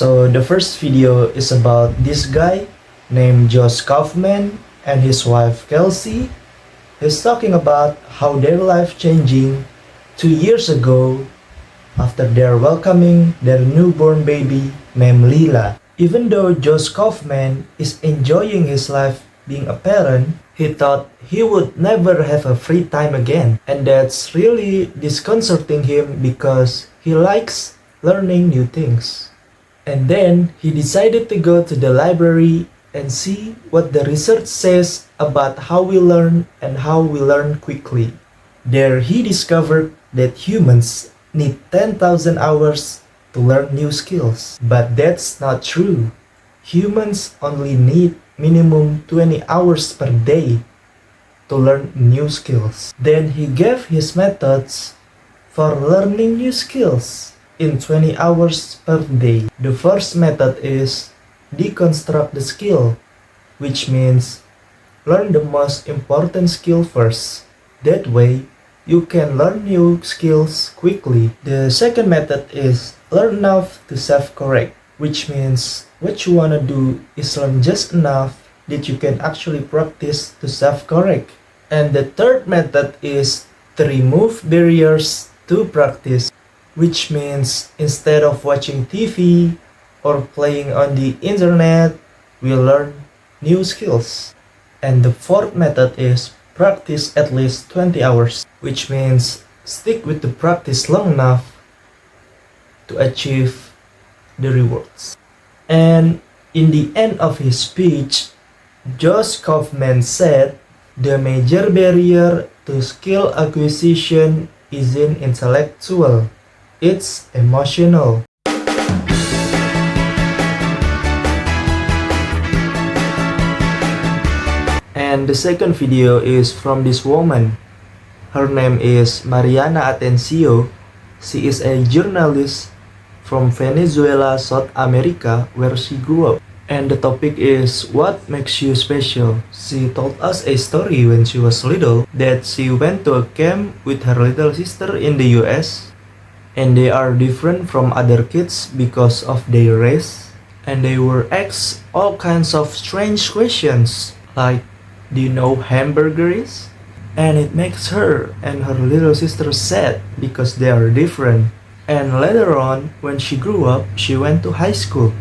So the first video is about this guy named Josh Kaufman and his wife Kelsey. He's talking about how their life changing 2 years ago after they're welcoming their newborn baby named Lila. Even though Josh Kaufman is enjoying his life being a parent, he thought he would never have a free time again. And that's really disconcerting him because he likes learning new things. And then he decided to go to the library and see what the research says about how we learn and how we learn quickly. There he discovered that humans need 10,000 hours to learn new skills. But that's not true. Humans only need minimum 20 hours per day to learn new skills. Then he gave his methods for learning new skills in 20 hours per day. The first method is deconstruct the skill, which means learn the most important skill first. That way, you can learn new skills quickly. The second method is learn enough to self-correct, which means what you wanna do is learn just enough that you can actually practice to self-correct. And the third method is to remove barriers to practice, which means instead of watching TV or playing on the internet, we learn new skills. And the fourth method is practice at least 20 hours, which means stick with the practice long enough to achieve the rewards. And in the end of his speech, Josh Kaufman said the major barrier to skill acquisition isn't intellectual, it's emotional. And the second video is from this woman. Her name is Mariana Atencio. She is a journalist from Venezuela, South America, where she grew up. And the topic is what makes you special. She told us a story when she was little that she went to a camp with her little sister in the US, and they are different from other kids because of their race, and they were asked all kinds of strange questions like, do you know hamburger is? And it makes her and her little sister sad because they are different. And later on, when she grew up, she went to high school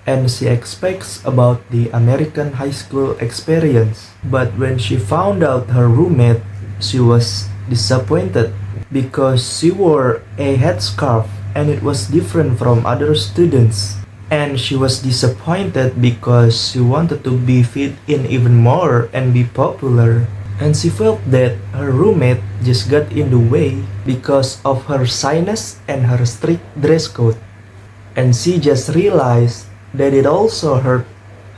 and she expects about the American high school experience. But when she found out her roommate, she was disappointed because she wore a headscarf and it was different from other students. And she was disappointed because she wanted to be fit in even more and be popular. And she felt that her roommate just got in the way because of her shyness and her strict dress code. And she just realized that it also hurt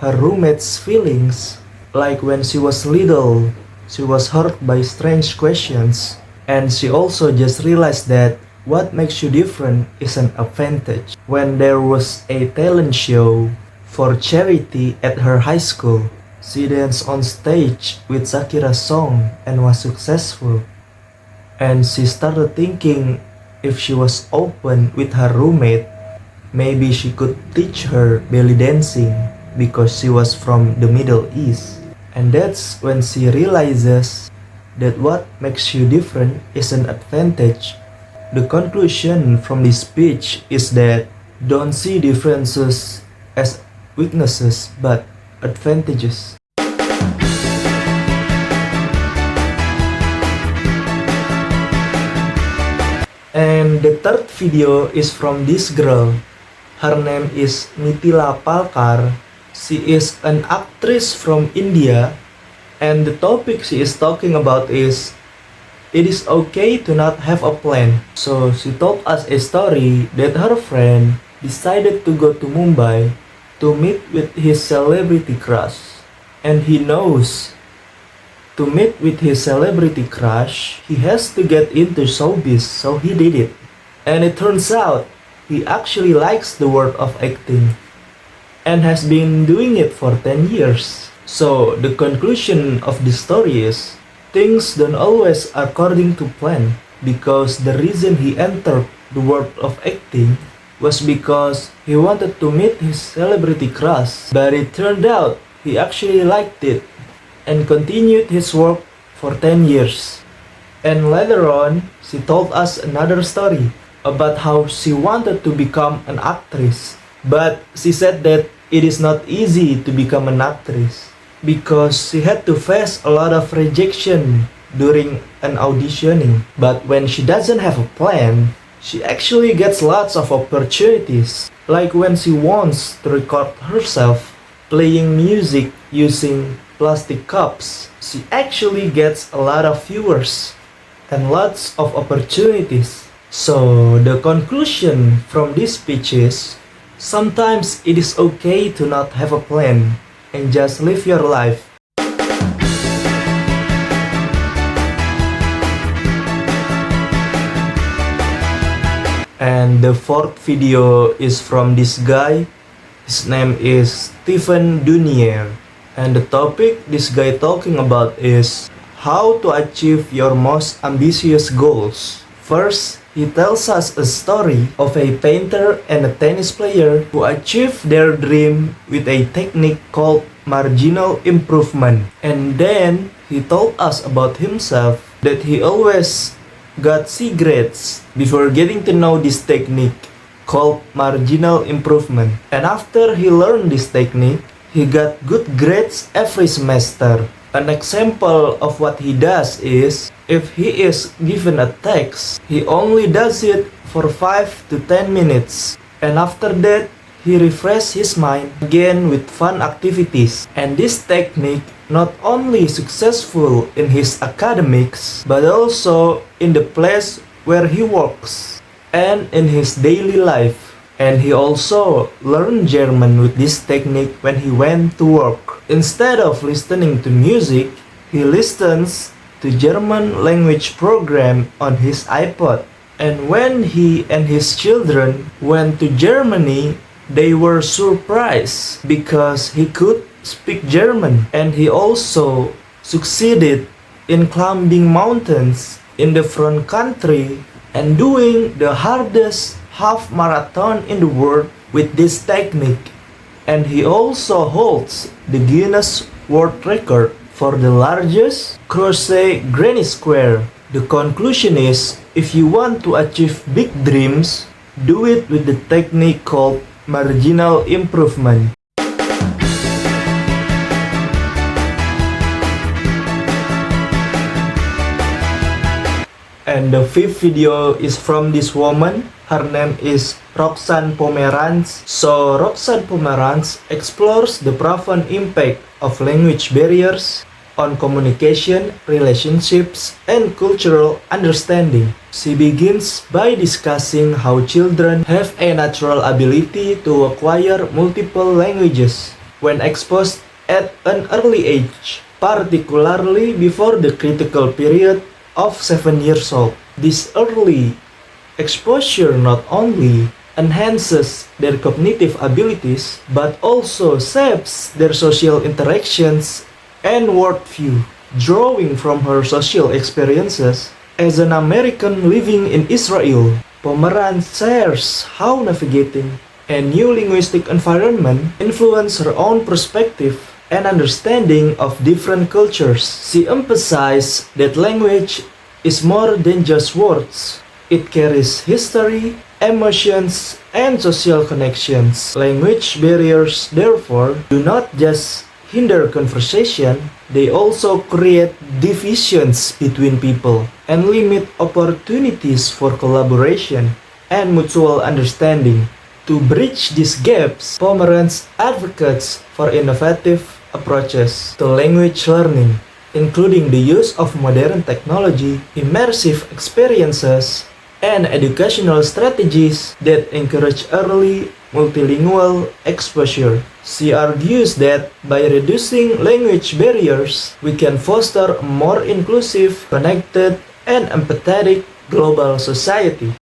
her roommate's feelings. Like when she was little, she was hurt by strange questions. And she also just realized that what makes you different is an advantage. When there was a talent show for charity at her high school, she danced on stage with Shakira's song and was successful. And she started thinking if she was open with her roommate, maybe she could teach her belly dancing because she was from the Middle East. And that's when she realizes that what makes you different is an advantage. The conclusion from this speech is that don't see differences as weaknesses but advantages. And the third video is from this girl. Her name is Mithila Palkar. She is an actress from India, and the topic she is talking about is it is okay to not have a plan. So she told us a story that her friend decided to go to Mumbai to meet with his celebrity crush. And he knows to meet with his celebrity crush, he has to get into showbiz, so he did it. And it turns out he actually likes the world of acting and has been doing it for 10 years. So the conclusion of the story is things don't always according to plan, because the reason he entered the world of acting was because he wanted to meet his celebrity crush, but it turned out he actually liked it and continued his work for 10 years. And later on, she told us another story about how she wanted to become an actress. But she said that it is not easy to become an actress because she had to face a lot of rejection during an auditioning. But when she doesn't have a plan, she actually gets lots of opportunities. Like when she wants to record herself playing music using plastic cups, she actually gets a lot of viewers and lots of opportunities. So the conclusion from this speech is, sometimes it is okay to not have a plan and just live your life. And the fourth video is from this guy. His name is Stephen Dunier. And the topic this guy talking about is how to achieve your most ambitious goals. First, he tells us a story of a painter and a tennis player who achieved their dream with a technique called marginal improvement. And then he told us about himself that he always got C grades before getting to know this technique called marginal improvement. And after he learned this technique, he got good grades every semester. An example of what he does is, if he is given a text, he only does it for 5 to 10 minutes. And after that, he refreshes his mind again with fun activities. And this technique not only successful in his academics, but also in the place where he works and in his daily life. And he also learned German with this technique when he went to work. Instead of listening to music, he listens to German language program on his iPod. And when he and his children went to Germany, they were surprised because he could speak German. And he also succeeded in climbing mountains in the front country and doing the hardest half marathon in the world with this technique. And he also holds the Guinness World Record for the largest crochet granny square. The conclusion is, if you want to achieve big dreams, do it with the technique called marginal improvement. And the fifth video is from this woman. Her name is Roxanne Pomeranz. So Roxanne Pomeranz explores the profound impact of language barriers on communication, relationships, and cultural understanding. She begins by discussing how children have a natural ability to acquire multiple languages when exposed at an early age, particularly before the critical period of 7 years old. This early exposure not only enhances their cognitive abilities, but also shapes their social interactions and worldview. Drawing from her social experiences as an American living in Israel, Pomeranz shares how navigating a new linguistic environment influenced her own perspective and understanding of different cultures. She emphasized that language is more than just words. It carries history, emotions, and social connections. Language barriers, therefore, do not just hinder conversation, they also create divisions between people and limit opportunities for collaboration and mutual understanding. To bridge these gaps, Pomeranz advocates for innovative approaches to language learning, including the use of modern technology, immersive experiences, and educational strategies that encourage early multilingual exposure. She argues that by reducing language barriers, we can foster a more inclusive, connected, and empathetic global society.